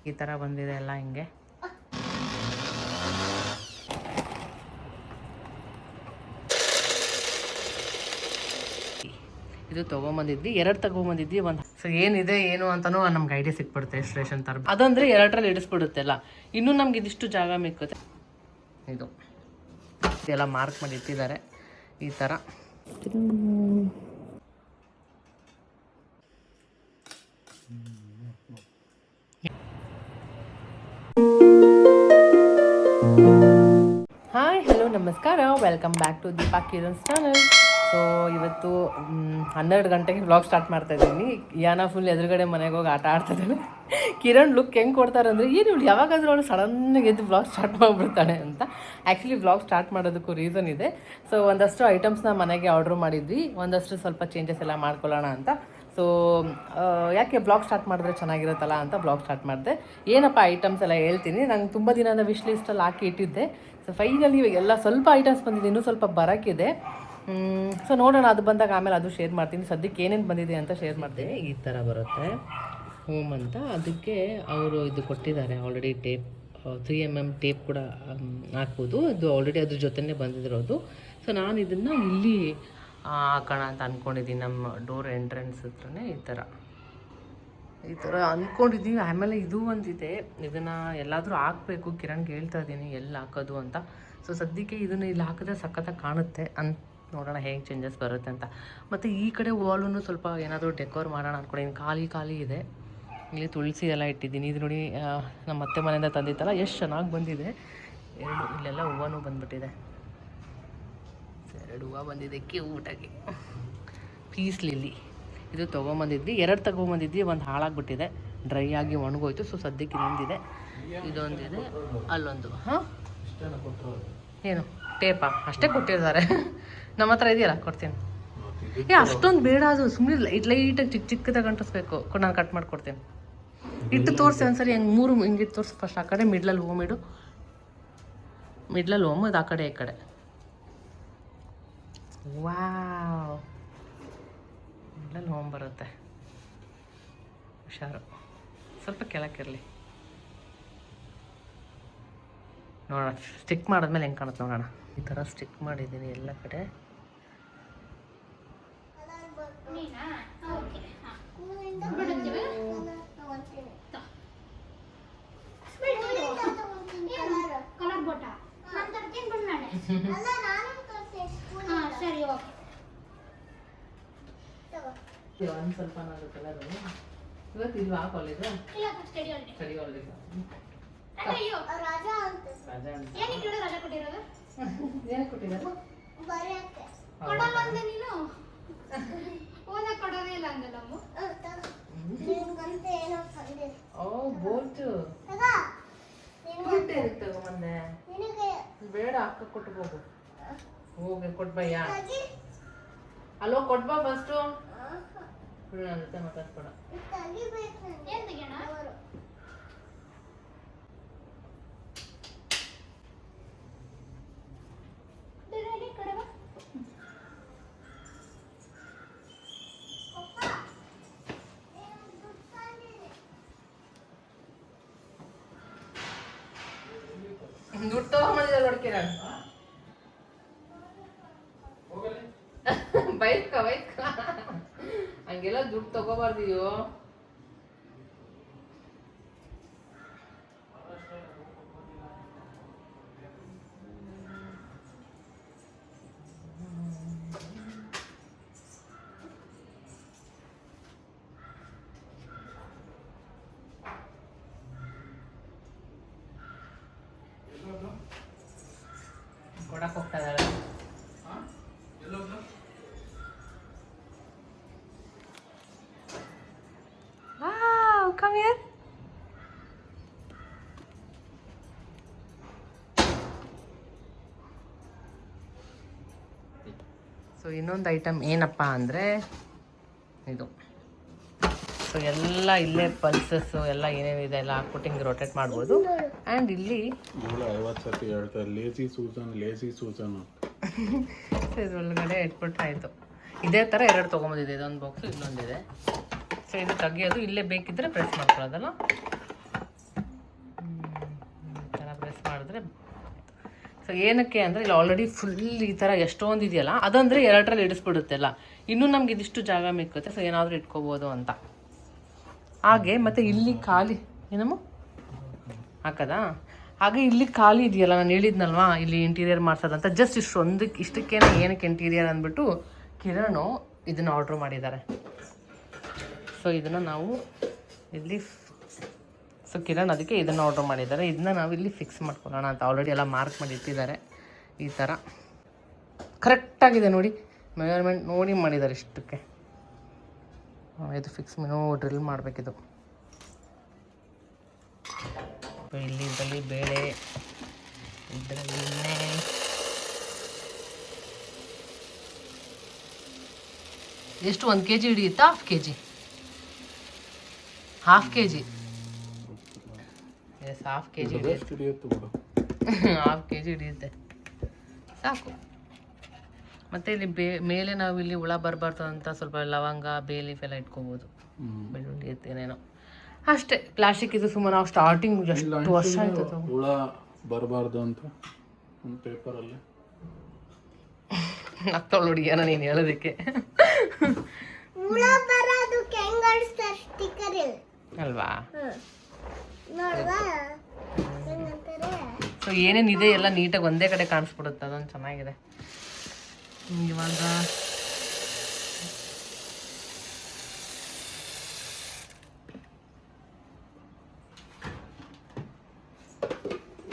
ಈ ಥರ ಬಂದಿದೆ ಎಲ್ಲ ಹಿಂಗೆ. ಇದು ತೊಗೊಂಬಂದಿದ್ವಿ, 2 ತೊಗೊಂಬಂದಿದ್ವಿ. ಒಂದು ಸೊ ಏನಿದೆ ಏನು ಅಂತಲೂ ನಮ್ಗೆ ಐಡಿಯಾ ಸಿಕ್ಬಿಡುತ್ತೆ ಎಷ್ಟು ರೇಷನ್ ಥರ. ಅದಂದರೆ 2ರಲ್ಲಿ ಇಡಿಸ್ಬಿಡುತ್ತೆಲ್ಲ. ಇನ್ನೂ ನಮ್ಗೆ ಇದಿಷ್ಟು ಜಾಗ ಮಿಕ್ಕುತ್ತೆ. ಇದು ಇದೆಲ್ಲ ಮಾರ್ಕ್ ಮಾಡಿ ಇಟ್ಟಿದ್ದಾರೆ ಈ ಥರ. ಹಾಯ್, ಹಲೋ, ನಮಸ್ಕಾರ, welcome back to Deepa Kiran's channel. So ಇವತ್ತು 12 ಗಂಟೆಗೆ ವ್ಲಾಗ್ ಸ್ಟಾರ್ಟ್ ಮಾಡ್ತಾ ಇದ್ದೀನಿ. ಯಾನ ಫುಲ್ ಎದುರುಗಡೆ ಮನೆಗೆ ಹೋಗಿ ಆಟ ಆಡ್ತಿದ್ದಾಳೆ. ಕಿರಣ್ ಲುಕ್ ಹೆಂಗೆ ಕೊಡ್ತಾರೆ ಅಂದರೆ, ಏನು ಇವಳು ಯಾವಾಗಾದ್ರೂ ಅವಳು ಸಡನ್ನಾಗಿ ಎದ್ದು ವ್ಲಾಗ್ ಸ್ಟಾರ್ಟ್ ಮಾಡಿಬಿಡ್ತಾಳೆ ಅಂತ. ಆ್ಯಕ್ಚುಲಿ ವ್ಲಾಗ್ ಸ್ಟಾರ್ಟ್ ಮಾಡೋದಕ್ಕೂ ರೀಸನ್ ಇದೆ. ಸೊ ಒಂದಷ್ಟು ಐಟಮ್ಸ್ನ ಮನೆಗೆ ಆರ್ಡ್ರ್ ಮಾಡಿದ್ವಿ, ಒಂದಷ್ಟು ಸ್ವಲ್ಪ ಚೇಂಜಸ್ ಎಲ್ಲ ಮಾಡ್ಕೊಳ್ಳೋಣ ಅಂತ. ಸೊ ಯಾಕೆ ಬ್ಲಾಗ್ ಸ್ಟಾರ್ಟ್ ಮಾಡಿದ್ರೆ ಚೆನ್ನಾಗಿರುತ್ತಲ್ಲ ಅಂತ ಬ್ಲಾಗ್ ಸ್ಟಾರ್ಟ್ ಮಾಡಿದೆ. ಏನಪ್ಪ ಐಟಮ್ಸ್ ಎಲ್ಲ ಹೇಳ್ತೀನಿ. ನಂಗೆ ತುಂಬ ದಿನದ ವಿಶ್ ಲಿಸ್ಟಲ್ಲಿ ಹಾಕಿ ಇಟ್ಟಿದ್ದೆ. ಸೊ ಫೈನಲಿ ಎಲ್ಲ ಸ್ವಲ್ಪ ಐಟಮ್ಸ್ ಬಂದಿದೆ, ಇನ್ನೂ ಸ್ವಲ್ಪ ಬರೋಕ್ಕಿದೆ. ಸೊ ನೋಡೋಣ, ಅದು ಬಂದಾಗ ಆಮೇಲೆ ಅದು ಶೇರ್ ಮಾಡ್ತೀನಿ. ಸದ್ಯಕ್ಕೆ ಏನೇನು ಬಂದಿದೆ ಅಂತ ಶೇರ್ ಮಾಡ್ತೀನಿ. ಈ ಥರ ಬರುತ್ತೆ ಹೋಮ್ ಅಂತ. ಅದಕ್ಕೆ ಅವರು ಇದು ಕೊಟ್ಟಿದ್ದಾರೆ ಆಲ್ರೆಡಿ ಟೇಪ್, 3mm ಟೇಪ್ ಕೂಡ ಹಾಕ್ಬೋದು. ಅದು ಆಲ್ರೆಡಿ ಅದ್ರ ಜೊತೆನೇ ಬಂದಿರೋದು. ಸೊ ನಾನು ಇದನ್ನು ಇಲ್ಲಿ ಹಾಕೋಣ ಅಂತ ಅಂದ್ಕೊಂಡಿದ್ದೀನಿ. ನಮ್ಮ ಡೋರ್ ಎಂಟ್ರೆನ್ಸ್ ಹತ್ರನೇ ಈ ಥರ ಅಂದ್ಕೊಂಡಿದ್ದೀವಿ. ಆಮೇಲೆ ಇದು ಒಂದಿದೆ, ಇದನ್ನು ಎಲ್ಲಾದರೂ ಹಾಕಬೇಕು. ಕಿರಣ್ಗೆ ಹೇಳ್ತಾ ಇದ್ದೀನಿ ಎಲ್ಲಿ ಹಾಕೋದು ಅಂತ. ಸೊ ಸದ್ಯಕ್ಕೆ ಇದನ್ನು ಇಲ್ಲಿ ಹಾಕಿದ್ರೆ ಸಖತ್ತಾಗಿ ಕಾಣುತ್ತೆ ಅಂತ. ನೋಡೋಣ ಹೇಗೆ ಚೇಂಜಸ್ ಬರುತ್ತೆ ಅಂತ. ಮತ್ತು ಈ ಕಡೆ ವಾಲೂ ಸ್ವಲ್ಪ ಏನಾದರೂ ಡೆಕೋರ್ ಮಾಡೋಣ ಅಂದ್ಕೊಂಡಿದ್ದೀನಿ. ಖಾಲಿ ಇದೆ. ಇಲ್ಲಿ ತುಳಸಿ ಎಲ್ಲ ಇಟ್ಟಿದ್ದೀನಿ. ಇದು ನೋಡಿ, ನಮ್ಮ ಅತ್ತೆ ಮನೆಯಿಂದ ತಂದಿತ್ತಲ್ಲ, ಎಷ್ಟು ಚೆನ್ನಾಗಿ ಬಂದಿದೆ. ಇಲ್ಲೆಲ್ಲ ಹೂವನೂ ಬಂದುಬಿಟ್ಟಿದೆ. 2 ಹೂವು ಬಂದಿದೆ ಕ್ಯೂಟಾಗಿ. ಪೀಸ್ ಲಿಲ್ಲಿ ಇದು ತೊಗೊಂಬಂದಿದ್ವಿ, 2 ತೊಗೊಂಬಂದಿದ್ವಿ. ಒಂದು ಹಾಳಾಗಿಬಿಟ್ಟಿದೆ, ಡ್ರೈ ಆಗಿ ಒಣಗೋಯ್ತು. ಸೊ ಸದ್ಯಕ್ಕೆ ಇನ್ನೊಂದಿದೆ, ಇದೊಂದಿದೆ, ಅಲ್ಲೊಂದು. ಹಾಂ, ಏನು ಟೇಪಾ? ಅಷ್ಟೇ ಕೊಟ್ಟಿದ್ದಾರೆ. ನಮ್ಮ ಹತ್ರ ಇದೆಯಲ್ಲ, ಕೊಡ್ತೀನಿ. ಅಷ್ಟೊಂದು ಬೇಡ, ಅದು ಸುಮ್ಮನೆ ಲೈಟಾಗಿ ಚಿಕ್ಕದಾಗಿ ಅಂಟಿಸ್ಬೇಕು. ನಾನು ಕಟ್ ಮಾಡಿಕೊಡ್ತೀನಿ. ಇಟ್ಟು ತೋರಿಸಿ ಒಂದ್ಸರಿ. ಹೆಂಗೆ 3 ಹಿಂಗೆ ತೋರಿಸಿ. ಫಸ್ಟ್ ಆ ಕಡೆ ಮಿಡ್ಲಲ್ಲಿ ಹೋಮ್ ಇಡು, ಮಿಡ್ಲಲ್ಲಿ ಹೋಮ್, ಇದು ಆ ಕಡೆ ಈ ಕಡೆ. ವಾವ್, ಮಿಡ್ಲಲ್ಲಿ ಹೋಮ್ ಬರುತ್ತೆ. ಹುಷಾರು, ಸ್ವಲ್ಪ ಕೆಳಕ್ಕಿರಲಿ. ನೋಡೋಣ ಸ್ಟಿಕ್ ಮಾಡಿದ್ಮೇಲೆ ಹೆಂಗೆ ಕಾಣುತ್ತೆ ನೋಡೋಣ. ಈ ಥರ ಸ್ಟಿಕ್ ಮಾಡಿದ್ದೀನಿ ಎಲ್ಲ ಕಡೆ. ಒಂದು ಸ್ವಲ್ಪ ನಾನು ಕಲರು ಇವತ್ತು ಇದು ಹಾಕೊಳ್ಳಿದ್ದು ಸ್ಟಡಿ ಹಾಲಿಗೆ ಏನು ಕೊಟ್ಟಿದ್ದಾರೆ? ಓ ಬೋಲ್ಟು ತಗೊಂಬಂದೆ. ಬೇಡ, ಅಕ್ಕ ಕೊಟ್ಟು ಹೋಗು. ಹೋಗಿ ಕೊಟ್ಬಯ್ಯ. ಅಲ್ಲೋ ಕೊಟ್ಬಾ ಫಸ್ಟು. ನನ್ನ ಜೊತೆ ಮಾತಾಡ್ಬೇಡ. ದುಡ್ಡು ತಗೊಂಬಂದಿದ್ದೆ ನೋಡ್ಕಿರ. ಬೈಕ್ ಹಂಗೆಲ್ಲ ದುಡ್ಡು ತಗೋಬಾರ್ದಿಯೋ. ಕೊಡಕ್ಕೆ ಹೋಗ್ತಾ ಇದ್ದಾಳೆ. Come here. ಸೊ ಇನ್ನೊಂದು ಐಟಮ್ ಏನಪ್ಪ ಅಂದರೆ ಇದು. ಸೊ ಎಲ್ಲ ಇಲ್ಲೇ ಪಲ್ಸಸ್ಸು ಎಲ್ಲ ಏನೇನಿದೆ ಎಲ್ಲ ಹಾಕ್ಬಿಟ್ಟು ಹಿಂಗೆ ರೊಟೇಟ್ ಮಾಡ್ಬೋದು. ಆ್ಯಂಡ್ ಇಲ್ಲಿ 50 ಸತಿ ಹೇಳ್ತಾರೆ ಲೇಸಿ ಸೂಸನ್. ಸೊ ಇದ್ರೊಳಗಡೆ ಇಟ್ಬಿಟ್ರೆ ಆಯಿತು. ಇದೇ ಥರ 2 ತೊಗೊಂಬಂದಿದೆ. ಇದೊಂದು ಬಾಕ್ಸು, ಇನ್ನೊಂದಿದೆ. ಸೊ ಇದು ತೆಗಿಯೋದು, ಇಲ್ಲೇ ಬೇಕಿದ್ದರೆ ಪ್ರೆಸ್ ಮಾಡ್ಕೊಳ್ಳೋದಲ್ಲ. ಅಂದರೆ ಸೊ ಏನಕ್ಕೆ ಅಂದರೆ ಇಲ್ಲಿ ಆಲ್ರೆಡಿ ಫುಲ್ ಈ ಥರ ಎಷ್ಟೊಂದು ಇದೆಯಲ್ಲ ಅದಂದರೆ ಎರಡರಲ್ಲಿ ಇಡಿಸ್ಬಿಡುತ್ತೆಲ್ಲ ಇನ್ನೂ ನಮ್ಗೆ ಇದಿಷ್ಟು ಜಾಗ ಮಿಕ್ಕುತ್ತೆ ಸೊ ಏನಾದರೂ ಇಟ್ಕೋಬೋದು ಅಂತ. ಹಾಗೆ ಮತ್ತು ಇಲ್ಲಿ ಖಾಲಿ ಏನಮ್ಮ ಹಾಕದಾ ಹಾಗೆ ಇಲ್ಲಿ ಖಾಲಿ ಇದೆಯಲ್ಲ ನಾನು ಹೇಳಿದ್ನಲ್ವಾ ಇಲ್ಲಿ ಇಂಟೀರಿಯರ್ ಮಾಡ್ಸೋದಂತ ಜಸ್ಟ್ ಇಷ್ಟಕ್ಕೇನೆ ಏನಕ್ಕೆ ಇಂಟೀರಿಯರ್ ಅಂದ್ಬಿಟ್ಟು ಕಿರಣು ಇದನ್ನು ಆರ್ಡ್ರ್ ಮಾಡಿದ್ದಾರೆ. ಸೊ ಇದನ್ನು ನಾವು ಇಲ್ಲಿ ಸೊ ಕಿರಣ್ ಅದಕ್ಕೆ ಇದನ್ನು ಆರ್ಡ್ರ್ ಮಾಡಿದ್ದಾರೆ. ಇದನ್ನ ನಾವು ಇಲ್ಲಿ ಫಿಕ್ಸ್ ಮಾಡ್ಕೊಳ್ಳೋಣ ಅಂತ ಆಲ್ರೆಡಿ ಎಲ್ಲ ಮಾರ್ಕ್ ಮಾಡಿ ಇಟ್ಟಿದ್ದಾರೆ. ಈ ಥರ ಕರೆಕ್ಟಾಗಿದೆ ನೋಡಿ, ಮೆಜರ್ಮೆಂಟ್ ನೋಡಿ ಮಾಡಿದ್ದಾರೆ ಇಷ್ಟಕ್ಕೆ. ಇದು ಫಿಕ್ಸ್ ಡ್ರಿಲ್ ಮಾಡಬೇಕಿದು. ಇಲ್ಲಿ ಇದರಲ್ಲಿ ಬೇಳೆ, ಇದರಲ್ಲಿ ಎಷ್ಟು 1 kg ಹಿಡಿಯುತ್ತಾ? Half K G yes half K G ಹಿಡಿಯುತ್ತೆ ಸಾಕು. ಮತ್ತು ಇಲ್ಲಿ ಮೇಲೆ ನಾವು ಇಲ್ಲಿ ಹುಳ ಬರಬಾರ್ದು ಅಂತ ಸ್ವಲ್ಪ ಲವಂಗ ಬೇ ಲೀಫ್ ಎಲ್ಲ ಇಟ್ಕೋಬೋದು, ಬೆಳ್ಳುಳ್ಳಿ ಏನೇನೋ ಅಷ್ಟೇ. ಪ್ಲಾಸ್ಟಿಕ್ ಇದು ಸುಮ್ಮನೆ ನಾವು ಸ್ಟಾರ್ಟಿಂಗ್ ಎಷ್ಟು ವರ್ಷ ಆಯ್ತು ಹುಳ ಬರಬಾರ್ದು ಅಂತ ಒಂದು ಪೇಪರಲ್ಲಿ ಆಗ್ತಾವ್ ನೋಡಿ ಏನೋ ನೀನು ಹೇಳೋದಕ್ಕೆ ಅಲ್ವಾ. ಸೊ ಏನೇನಿದೆ ಎಲ್ಲ ನೀಟಾಗಿ ಒಂದೇ ಕಡೆ ಕಾಣಿಸ್ಬಿಡುತ್ತೆ, ಅದೊಂದು ಚೆನ್ನಾಗಿದೆ. ಇವಾಗ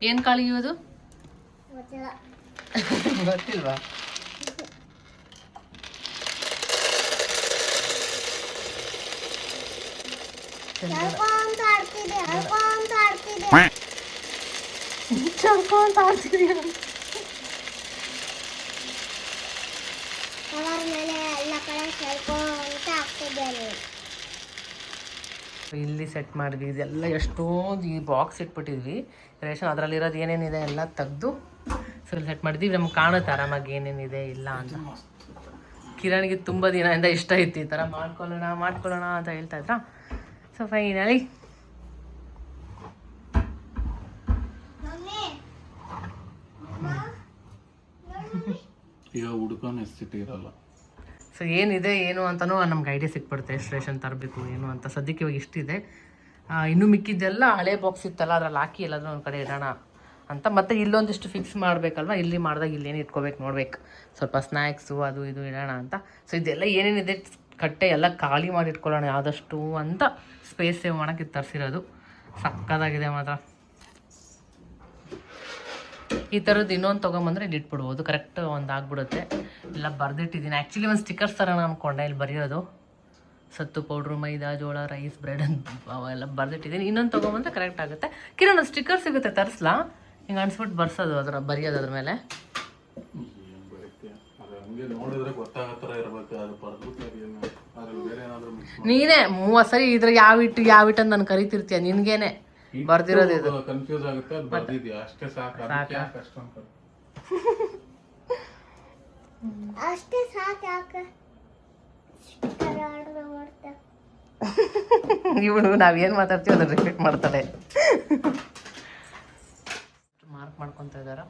ಏನು ಕಾಳಿ ಇವದು ಗೊತ್ತಿಲ್ವಾ? ಇಲ್ಲಿ ಸೆಟ್ ಮಾಡಿದ್ವಿ. ಇದೆಲ್ಲ ಎಷ್ಟೊಂದು ಈ ಬಾಕ್ಸ್ ಇಟ್ಬಿಟ್ಟಿದ್ವಿ ರೇಷನ್, ಅದರಲ್ಲಿರೋದು ಏನೇನಿದೆ ಎಲ್ಲ ತೆಗೆದು ಸೊ ಇಲ್ಲಿ ಸೆಟ್ ಮಾಡಿದ್ವಿ. ನಮ್ಗೆ ಕಾಣುತ್ತೆ ಆರಾಮಾಗಿ ಏನೇನಿದೆ ಇಲ್ಲ ಅಂತ. ಕಿರಣ್ಗೆ ತುಂಬ ದಿನದಿಂದ ಇಷ್ಟ ಇತ್ತು ಈ ಥರ ಮಾಡ್ಕೊಳ್ಳೋಣ ಅಂತ ಹೇಳ್ತಾ ಇದ್ರ. ಸೊ ಫೈನಲಿ ಈಗ ಹುಡ್ಕೊಂಡು ಎಷ್ಟಿಟ್ಟಿರಲ್ಲ. ಸೊ ಏನಿದೆ ಏನು ಅಂತಲೂ ನಮ್ಗೆ ಐಡಿಯಾ ಸಿಕ್ಬಿಡುತ್ತೆ ಎಷ್ಟು ರೇಷನ್ ತರಬೇಕು ಏನು ಅಂತ. ಸದ್ಯಕ್ಕೆ ಇವಾಗ ಇಷ್ಟಿದೆ, ಇನ್ನೂ ಮಿಕ್ಕಿದ್ದೆಲ್ಲ ಹಳೆ ಬಾಕ್ಸ್ ಇತ್ತಲ್ಲ ಅದ್ರಲ್ಲಿ ಹಾಕಿ ಎಲ್ಲಾದ್ರೂ ಒಂದು ಕಡೆ ಇಡೋಣ ಅಂತ. ಮತ್ತು ಇಲ್ಲೊಂದಿಷ್ಟು ಫಿಕ್ಸ್ ಮಾಡಬೇಕಲ್ವ, ಇಲ್ಲಿ ಮಾಡಿದಾಗ ಇಲ್ಲೇನು ಇಟ್ಕೋಬೇಕು ನೋಡ್ಬೇಕು, ಸ್ವಲ್ಪ ಸ್ನ್ಯಾಕ್ಸು ಅದು ಇದು ಇಡೋಣ ಅಂತ. ಸೊ ಇದೆಲ್ಲ ಏನೇನಿದೆ ಕಟ್ಟೆ ಎಲ್ಲ ಖಾಲಿ ಮಾಡಿ ಇಟ್ಕೊಳ್ಳೋಣ ಆದಷ್ಟು ಅಂತ ಸ್ಪೇಸ್ ಸೇವ್ ಮಾಡೋಕ್ಕೆ ತರಿಸಿರೋದು. ಸಕ್ಕದಾಗಿದೆ ಮಾತ್ರ. ಈ ಥರದ್ದು ಇನ್ನೊಂದು ತೊಗೊಂಬಂದರೆ ಇಲ್ಲಿ ಇಟ್ಬಿಡ್ಬೋದು, ಕರೆಕ್ಟ್ ಒಂದು ಆಗ್ಬಿಡುತ್ತೆ. ಎಲ್ಲ ಬರೆದಿಟ್ಟಿದ್ದೀನಿ. ಆ್ಯಕ್ಚುಲಿ ಒಂದು ಸ್ಟಿಕ್ಕರ್ಸ್ ಥರ ಅಂದ್ಕೊಂಡೆ ಇಲ್ಲಿ ಬರೆಯೋದು, ಸತ್ತು ಪೌಡ್ರು, ಮೈದಾ, ಜೋಳ, ರೈಸ್, ಬ್ರೆಡ್ ಅಂತ ಅವೆಲ್ಲ ಬರೆದಿಟ್ಟಿದ್ದೀನಿ. ಇನ್ನೊಂದು ತೊಗೊಂಬಂದರೆ ಕರೆಕ್ಟ್ ಆಗುತ್ತೆ. ಕಿರಣ್ ಸ್ಟಿಕ್ಕರ್ ಸಿಗುತ್ತೆ ತರಿಸ್ಲಾ? ಹಿಂಗೆ ಅನ್ಸ್ಬಿಟ್ಟು ಬರ್ಸೋದು ಬರೆಯೋದು ಅದ್ರ ಮೇಲೆ. ನೀನೇ 30 ಸರಿ ಇದ್ರ ಯಾವ ಇಟ್ಟು ಅಂತ ನಾನು ಕರಿತಿರ್ತೀಯ, ನಿನ್ಗೇನೆ ಬರ್ದಿರೋದು ಇದು. ಕನ್ಫ್ಯೂಸ್ ಆಗುತ್ತೆ, ಅದು ಬರ್ದಿದ್ಯಾ ಅಷ್ಟೇ ಸಾಕು. ಅಷ್ಟೇ ಸಾಕು. ಇವಳು ನಾವೇನು ಮಾತಾಡ್ತೀವಿ ಅದನ್ನ ರಿಪೀಟ್ ಮಾಡ್ತಾಳೆ. ಮಾರ್ಕ್ ಮಾಡ್ಕೊತ ಇದ್ದಾರ.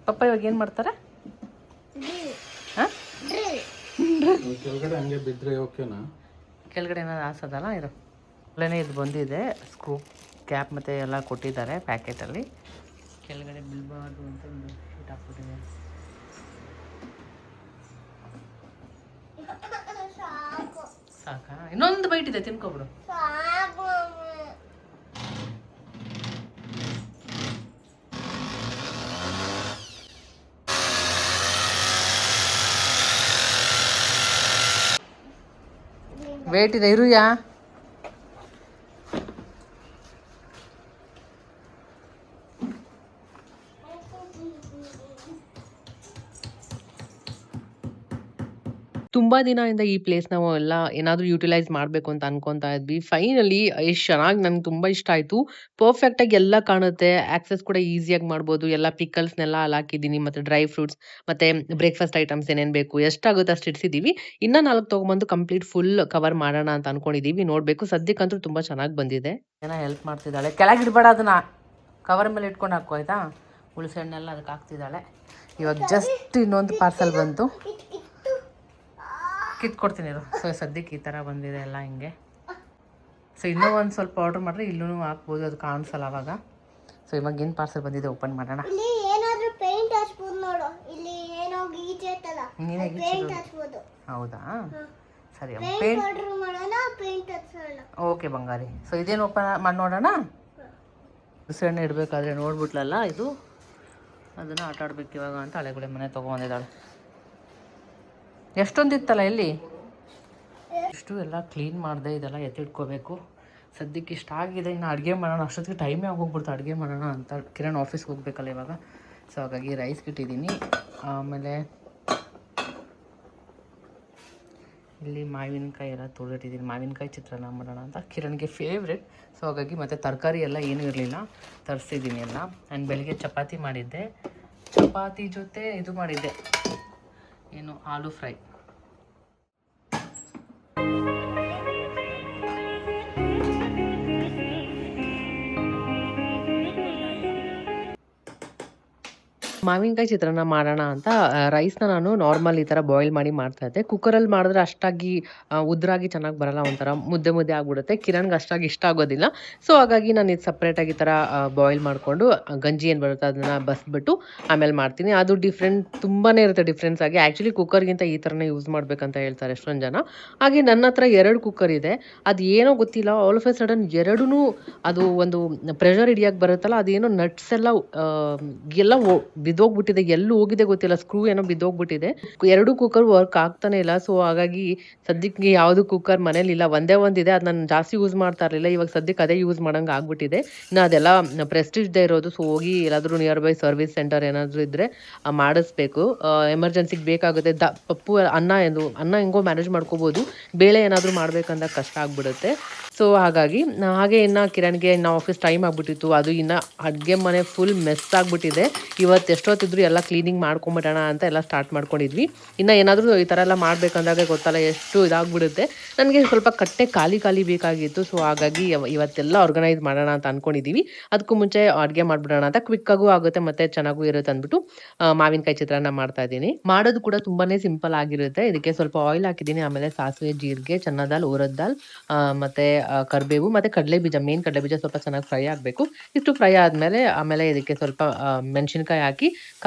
ಪಪ್ಪ ಇವಾಗ ಏನು ಮಾಡ್ತಾರೆ? ಕೆಳಗಡೆ ಹಂಗೆ ಬಿದ್ದರೆ ಓಕೆನಾ? ಕೆಳಗಡೆ ಏನಾದ್ರು ಹಾಸೋದಲ್ಲ ಇದು ಅಲ್ಲೇ ಇದು ಬಂದಿದೆ. ಸ್ಕ್ರೂ ಕ್ಯಾಪ್ ಮತ್ತು ಎಲ್ಲ ಕೊಟ್ಟಿದ್ದಾರೆ ಪ್ಯಾಕೆಟಲ್ಲಿ. ಕೆಳಗಡೆ ಬೀಳ್ಬಾರ್ದು ಅಂತ ಒಂದು ಶೀಟ್ ಹಾಕ್ಬಿಟ್ಟಿದ್ದಾರೆ. ಸಾಕಾ? ಇನ್ನೊಂದು ಬೈಟ್ ಇದೆ, ತಿನ್ಕೊಬಿಡು. ವೇಟ್ ಇದೆ ಇರುಯಾ. ತುಂಬಾ ದಿನದಿಂದ ಈ ಪ್ಲೇಸ್ ನಾವು ಎಲ್ಲ ಏನಾದ್ರೂ ಯುಟಿಲೈಸ್ ಮಾಡ್ಬೇಕು ಅಂತ ಅನ್ಕೊಂತಾ ಇದ್ವಿ. ಫೈನಲಿ ಎಷ್ಟ್ ಚೆನ್ನಾಗಿ ನಂಗೆ ತುಂಬಾ ಇಷ್ಟ ಆಯ್ತು. ಪರ್ಫೆಕ್ಟ್ ಆಗಿ ಎಲ್ಲ ಕಾಣುತ್ತೆ. ಆಕ್ಸೆಸ್ ಕೂಡ ಈಸಿಯಾಗಿ ಮಾಡ್ಬೋದು. ಎಲ್ಲ ಪಿಕಲ್ಸ್‌ನೆಲ್ಲ ಅಲ್ಲಿ ಹಾಕಿದೀನಿ. ಮತ್ತೆ ಡ್ರೈ ಫ್ರೂಟ್ಸ್ ಮತ್ತೆ ಬ್ರೇಕ್‌ಫಾಸ್ಟ್ ಐಟಮ್ಸ್ ಏನೇನ್ ಬೇಕು ಎಷ್ಟಾಗುತ್ತೆ ಅಷ್ಟು ಇಡ್ಸಿದೀವಿ. ಇನ್ನ 4 ತಗೊಂಬಂದು ಕಂಪ್ಲೀಟ್ ಫುಲ್ ಕವರ್ ಮಾಡೋಣ ಅಂತ ಅನ್ಕೊಂಡಿದೀವಿ. ನೋಡ್ಬೇಕು. ಸದ್ಯಕ್ಕಂತೂ ತುಂಬಾ ಚೆನ್ನಾಗಿ ಬಂದಿದೆ. ಏನೋ ಹೆಲ್ಪ್ ಮಾಡ್ತಿದ್ದಾಳೆ. ಕೆಳಗೆ ಇಡಬೇಡ ಅದನ್ನ. ಕವರ್ ಮೇಲೆ ಇಟ್ಕೊಂಡು ಹಾಕೋ ಆಯ್ತಾ? ಹುಣಸೆಹಣ್ಣೆಲ್ಲ ಅದಕ್ಕೆ ಹಾಕ್ತಿದ್ದಾಳೆ. ಇವಾಗ ಜಸ್ಟ್ ಇನ್ನೊಂದು ಪಾರ್ಸಲ್ ಬಂತು. ಕಿತ್ಕೊಡ್ತೀನಿ ಇರು. ಸೊ ಸದ್ಯಕ್ಕೆ ಈ ಥರ ಬಂದಿದೆ ಎಲ್ಲ ಹಿಂಗೆ. ಸೊ ಇನ್ನೂ ಒಂದು ಸ್ವಲ್ಪ ಆರ್ಡ್ರ್ ಮಾಡಿದ್ರೆ ಇಲ್ಲೂ ಹಾಕ್ಬೋದು, ಅದು ಕಾಣಿಸಲ್ಲ ಅವಾಗ. ಸೊ ಇವಾಗ ಏನು ಪಾರ್ಸಲ್ ಬಂದಿದೆ ಓಪನ್ ಮಾಡೋಣ. ನೀನೇ ಗೀಚಿರೋದು. ಹೌದಾ, ಸರಿ. ಓಕೆ ಬಂಗಾರಿ. ಸೊ ಇದೇನು ಓಪನ್ ಮಾಡಿ ನೋಡೋಣ. ಹುಣಸೆಹಣ್ಣು ಇಡಬೇಕಾದ್ರೆ ನೋಡ್ಬಿಟ್ಲಲ್ಲ ಇದು, ಅದನ್ನು ಆಟ ಆಡ್ಬೇಕು ಇವಾಗ ಅಂತ ಹಳೆಗುಡೆ ಮನೆ ತೊಗೊಂಬಂದಿದ್ದಾಳೆ. ಎಷ್ಟೊಂದಿತ್ತಲ್ಲ ಎಲ್ಲಿ ಇಷ್ಟು ಎಲ್ಲ ಕ್ಲೀನ್ ಮಾಡಿದೆ. ಇದೆಲ್ಲ ಎತ್ತಿಟ್ಕೋಬೇಕು. ಸದ್ಯಕ್ಕೆ ಇಷ್ಟ ಆಗಿದೆ. ಇನ್ನು ಅಡುಗೆ ಮಾಡೋಣ. ಅಷ್ಟೊತ್ತಿಗೆ ಟೈಮೇ ಆಗೋಗ್ಬಿಡ್ತು ಅಡುಗೆ ಮಾಡೋಣ ಅಂತ. ಕಿರಣ್ ಆಫೀಸ್ಗೆ ಹೋಗ್ಬೇಕಲ್ಲ ಇವಾಗ. ಸೊ ಹಾಗಾಗಿ ರೈಸ್ ಇಟ್ಟಿದ್ದೀನಿ. ಆಮೇಲೆ ಇಲ್ಲಿ ಮಾವಿನಕಾಯಿ ಎಲ್ಲ ತೊಳೆದಿಟ್ಟಿದ್ದೀನಿ. ಮಾವಿನಕಾಯಿ ಚಿತ್ರಾನ್ನ ಮಾಡೋಣ ಅಂತ ಕಿರಣ್ಗೆ ಫೇವ್ರೆಟ್. ಸೊ ಹಾಗಾಗಿ ಮತ್ತು ತರಕಾರಿ ಎಲ್ಲ ಏನೂ ಇರಲಿಲ್ಲ, ತರಿಸಿದ್ದೀನಿ ಎಲ್ಲ. ನಾನು ಬೆಳಿಗ್ಗೆ ಚಪಾತಿ ಮಾಡಿದ್ದೆ. ಚಪಾತಿ ಜೊತೆ ಇದು ಮಾಡಿದ್ದೆ, ಏನು ಆಲೂ ಫ್ರೈ. ಮಾವಿನಕಾಯಿ ಚಿತ್ರಾನ್ನ ಮಾಡೋಣ ಅಂತ ರೈಸ್‌ನ ನಾನು ನಾರ್ಮಲ್ ಈ ಥರ ಬಾಯ್ಲ್ ಮಾಡಿ ಮಾಡ್ತಾ ಇದ್ದೆ. ಕುಕ್ಕರಲ್ಲಿ ಮಾಡಿದ್ರೆ ಅಷ್ಟಾಗಿ ಉದ್ರಾಗಿ ಚೆನ್ನಾಗಿ ಬರಲ್ಲ, ಒಂಥರ ಮುದ್ದೆ ಮುದ್ದೆ ಆಗ್ಬಿಡುತ್ತೆ. ಕಿರಣ್‌ಗೆ ಅಷ್ಟಾಗಿ ಇಷ್ಟ ಆಗೋದಿಲ್ಲ. ಸೊ ಹಾಗಾಗಿ ನಾನು ಇದು ಸಪ್ರೇಟಾಗಿ ಈ ಥರ ಬಾಯ್ಲ್ ಮಾಡಿಕೊಂಡು ಗಂಜಿ ಏನು ಬರುತ್ತೆ ಅದನ್ನು ಬಸಿಬಿಟ್ಟು ಆಮೇಲೆ ಮಾಡ್ತೀನಿ. ಅದು ತುಂಬಾ ಇರುತ್ತೆ ಡಿಫ್ರೆನ್ಸ್ ಆಗಿ. ಆ್ಯಕ್ಚುಲಿ ಕುಕ್ಕರ್ಗಿಂತ ಈ ಥರನೇ ಯೂಸ್ ಮಾಡಬೇಕಂತ ಹೇಳ್ತಾರೆ ಎಷ್ಟೊಂದು ಜನ. ಹಾಗೆ ನನ್ನ ಹತ್ರ 2 ಕುಕ್ಕರ್ ಇದೆ. ಅದು ಏನೋ ಗೊತ್ತಿಲ್ಲ, ಆಲ್ ಆಫ್ ಎ ಸಡನ್ ಎರಡೂ ಅದು ಒಂದು ಪ್ರೆಷರ್ ಹಿಡಿಯೋಕೆ ಬರುತ್ತಲ್ಲ, ಅದೇನೋ ನಟ್ಸ್ ಎಲ್ಲ ಎಲ್ಲ ಬಿದ್ದೋಗ್ಬಿಟ್ಟಿದೆ. ಎಲ್ಲೂ ಹೋಗಿದೆ ಗೊತ್ತಿಲ್ಲ, ಸ್ಕ್ರೂ ಏನೋ ಬಿದ್ದೋಗ್ಬಿಟ್ಟಿದೆ. 2 ಕುಕ್ಕರ್ ವರ್ಕ್ ಆಗ್ತಾನೆ ಇಲ್ಲ. ಸೊ ಹಾಗಾಗಿ ಸದ್ಯಕ್ಕೆ ಯಾವುದು ಕುಕ್ಕರ್ ಮನೇಲಿ ಇಲ್ಲ. ಒಂದೇ ಒಂದಿದೆ, ಅದು ನಾನು ಜಾಸ್ತಿ ಯೂಸ್ ಮಾಡ್ತಾ ಇರಲಿಲ್ಲ. ಇವಾಗ ಸದ್ಯಕ್ಕೆ ಅದೇ ಯೂಸ್ ಮಾಡಂಗೆ ಆಗ್ಬಿಟ್ಟಿದೆ. ಇನ್ನು ಅದೆಲ್ಲ ಪ್ರೆಸ್ಟೀಜ್ದೇ ಇರೋದು. ಸೊ ಹೋಗಿ ಎಲ್ಲಾದರೂ ನಿಯರ್ ಬೈ ಸರ್ವಿಸ್ ಸೆಂಟರ್ ಏನಾದರೂ ಇದ್ದರೆ ಮಾಡಿಸ್ಬೇಕು. ಎಮರ್ಜೆನ್ಸಿಗೆ ಬೇಕಾಗುತ್ತೆ. ಪಪ್ಪು ಅನ್ನ ಹೆಂಗೋ ಮ್ಯಾನೇಜ್ ಮಾಡ್ಕೋಬೋದು. ಬೇಳೆ ಏನಾದರೂ ಮಾಡ್ಬೇಕಂದಾಗ ಕಷ್ಟ ಆಗ್ಬಿಡುತ್ತೆ. ಸೊ ಹಾಗಾಗಿ ಹಾಗೆ ಇನ್ನು ಕಿರಣ್ಗೆ ಇನ್ನು ಆಫೀಸ್ ಟೈಮ್ ಆಗಿಬಿಟ್ಟಿತ್ತು. ಅದು ಇನ್ನು ಅಡುಗೆ ಮನೆ ಫುಲ್ ಮೆಸ್ ಆಗಿಬಿಟ್ಟಿದೆ. ಇವತ್ತು ಎಷ್ಟೊತ್ತಿದ್ರು ಎಲ್ಲ ಕ್ಲೀನಿಂಗ್ ಮಾಡ್ಕೊಂಬಿಡೋಣ ಅಂತ ಎಲ್ಲ ಸ್ಟಾರ್ಟ್ ಮಾಡ್ಕೊಂಡಿದ್ವಿ. ಇನ್ನು ಏನಾದರೂ ಈ ಥರ ಎಲ್ಲ ಮಾಡಬೇಕಂದಾಗ ಗೊತ್ತಲ್ಲ ಎಷ್ಟು ಇದಾಗ್ಬಿಡುತ್ತೆ. ನನಗೆ ಸ್ವಲ್ಪ ಕಟ್ಟೆ ಖಾಲಿ ಬೇಕಾಗಿತ್ತು. ಸೊ ಹಾಗಾಗಿ ಇವತ್ತೆಲ್ಲ ಆರ್ಗನೈಸ್ ಮಾಡೋಣ ಅಂತ ಅಂದ್ಕೊಂಡಿದ್ದೀವಿ. ಅದಕ್ಕೂ ಮುಂಚೆ ಅಡುಗೆ ಮಾಡಿಬಿಡೋಣ ಅಂತ, ಕ್ವಿಕ್ಕಾಗೂ ಆಗುತ್ತೆ ಮತ್ತು ಚೆನ್ನಾಗೂ ಇರುತ್ತೆ ಅಂದ್ಬಿಟ್ಟು ಮಾವಿನಕಾಯಿ ಚಿತ್ರಾನ್ನ ಮಾಡ್ತಾ ಇದ್ದೀನಿ. ಮಾಡೋದು ಕೂಡ ತುಂಬಾ ಸಿಂಪಲ್ ಆಗಿರುತ್ತೆ. ಇದಕ್ಕೆ ಸ್ವಲ್ಪ ಆಯಿಲ್ ಹಾಕಿದ್ದೀನಿ. ಆಮೇಲೆ ಸಾಸಿವೆ, ಜೀರಿಗೆ, ಚನ್ನ ದಾಲ್, ಉರದ್ ದಾಲ್ ಮತ್ತು ಕರಿಬೇವು ಮತ್ತು ಕಡಲೆಬೀಜ, ಮೇನ್ ಕಡಲೆಬೀಜ ಸ್ವಲ್ಪ ಚೆನ್ನಾಗಿ ಫ್ರೈ ಆಗಬೇಕು. ಇಷ್ಟು ಫ್ರೈ ಆಮೇಲೆ ಇದಕ್ಕೆ ಸ್ವಲ್ಪ ಮೆಣಸಿನ್ಕಾಯಿ ಹಾಕಿ